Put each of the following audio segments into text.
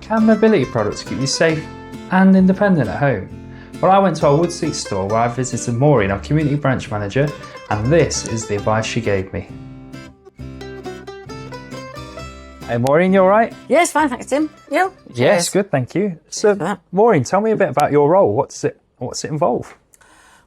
Can mobility products keep you safe and independent at home? Well, I went to our Woodseats store where I visited Maureen, our community branch manager, and this is the advice she gave me. Hey Maureen, you alright? Yes, fine, thanks Tim. You? Yes, good, thank you. So Maureen, tell me a bit about your role. What's it involve?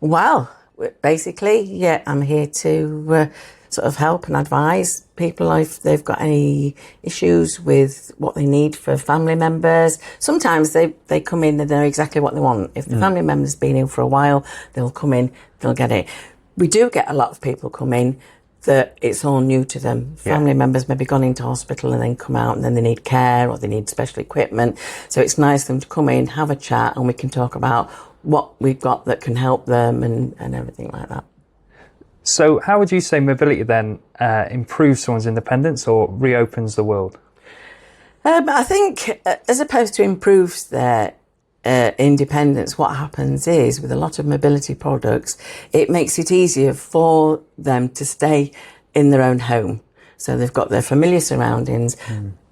Well, basically, I'm here to sort of help and advise people if they've got any issues with what they need for family members. Sometimes they come in and they know exactly what they want. If the family member's been in for a while, they'll come in, they'll get it. We do get a lot of people come in that it's all new to them. Family members maybe gone into hospital and then come out and then they need care or they need special equipment. So it's nice for them to come in, have a chat, and we can talk about what we've got that can help them and everything like that. So how would you say mobility then improves someone's independence or reopens the world? I think as opposed to improves their independence, what happens is with a lot of mobility products, it makes it easier for them to stay in their own home. So they've got their familiar surroundings.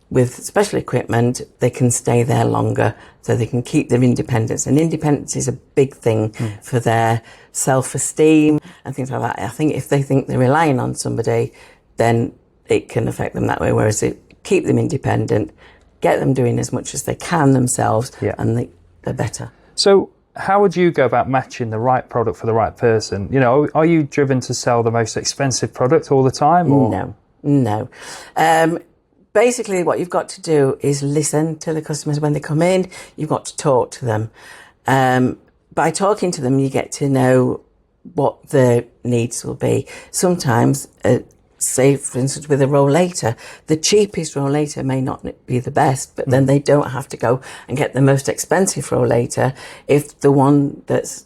With special equipment, they can stay there longer, so they can keep their independence. And independence is a big thing for their self-esteem and things like that. I think if they think they're relying on somebody, then it can affect them that way. Whereas it keep them independent, get them doing as much as they can themselves, and they're better. So how would you go about matching the right product for the right person? You know, are you driven to sell the most expensive product all the time? Or? No. Basically, what you've got to do is listen to the customers when they come in. You've got to talk to them. By talking to them, you get to know what their needs will be. Sometimes, say, for instance, with a rollator, the cheapest rollator may not be the best, but then they don't have to go and get the most expensive rollator if the one that's,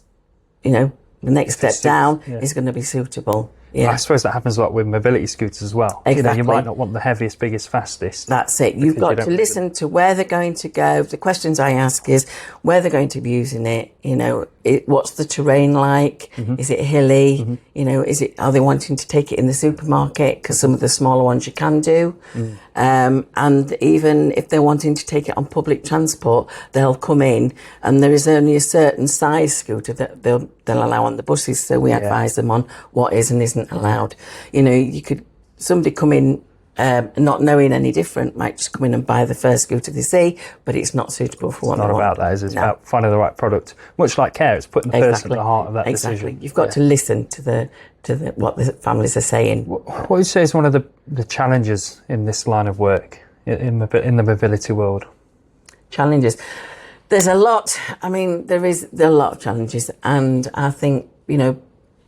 the next step down is going to be suitable. I suppose that happens a lot with mobility scooters as well. Exactly. You might not want the heaviest, biggest, fastest. That's it. You've got to listen to where they're going to go. The questions I ask is where they're going to be using it. What's the terrain like? Is it hilly? Are they wanting to take it in the supermarket? Because some of the smaller ones you can do. And even if they're wanting to take it on public transport, they'll come in, and there is only a certain size scooter that they'll allow on the buses. So we advise them on what is and isn't allowed. Somebody come in not knowing any different might just come in and buy the first scooter they see, but it's not suitable for what they want. It's not about that, is it? It's about finding the right product. Much like care, it's putting the person at the heart of that decision. You've got to listen to what the families are saying. What would you say is one of the challenges in this line of work, in the mobility world? Challenges. There's a lot. There are a lot of challenges, and I think,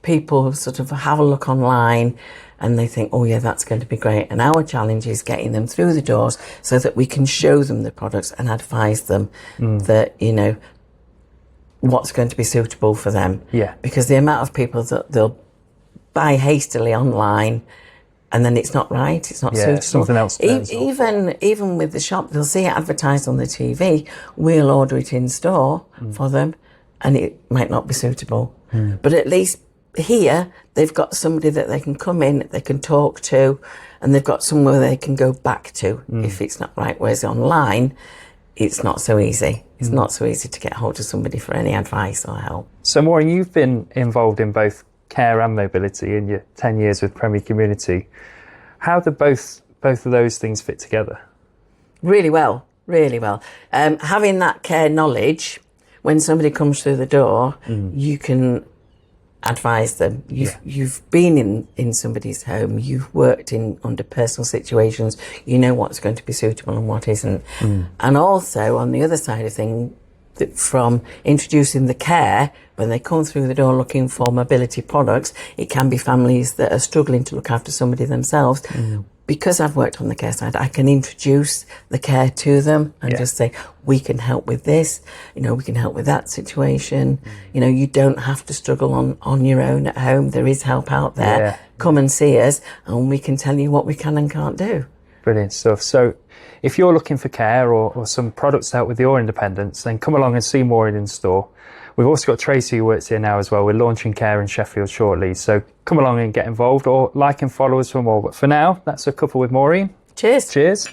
people sort of have a look online and they think, oh yeah, that's going to be great. And our challenge is getting them through the doors so that we can show them the products and advise them that, what's going to be suitable for them. Yeah. Because the amount of people that they'll buy hastily online and then it's not right, it's not suitable. Something else. Even with the shop, they'll see it advertised on the TV, we'll order it in store for them and it might not be suitable. But at least here, they've got somebody that they can come in, they can talk to, and they've got somewhere they can go back to if it's not right. Whereas online, it's not so easy. It's not so easy to get hold of somebody for any advice or help. So Maureen, you've been involved in both care and mobility in your 10 years with Premier Community. How do both of those things fit together? Really well, really well. Having that care knowledge, when somebody comes through the door, you can advise them. You've been in somebody's home, you've worked under personal situations, you know what's going to be suitable and what isn't. And also on the other side of things, from introducing the care, when they come through the door looking for mobility products, it can be families that are struggling to look after somebody themselves. Because I've worked on the care side, I can introduce the care to them and just say, we can help with this, we can help with that situation. You don't have to struggle on your own at home. There is help out there. Come and see us and we can tell you what we can and can't do. Brilliant stuff. So if you're looking for care or some products to help with your independence, then come along and see Maureen in store. We've also got Tracy who works here now as well. We're launching care in Sheffield shortly. So come along and get involved or like and follow us for more. But for now, that's a Cuppa with Maureen. Cheers. Cheers.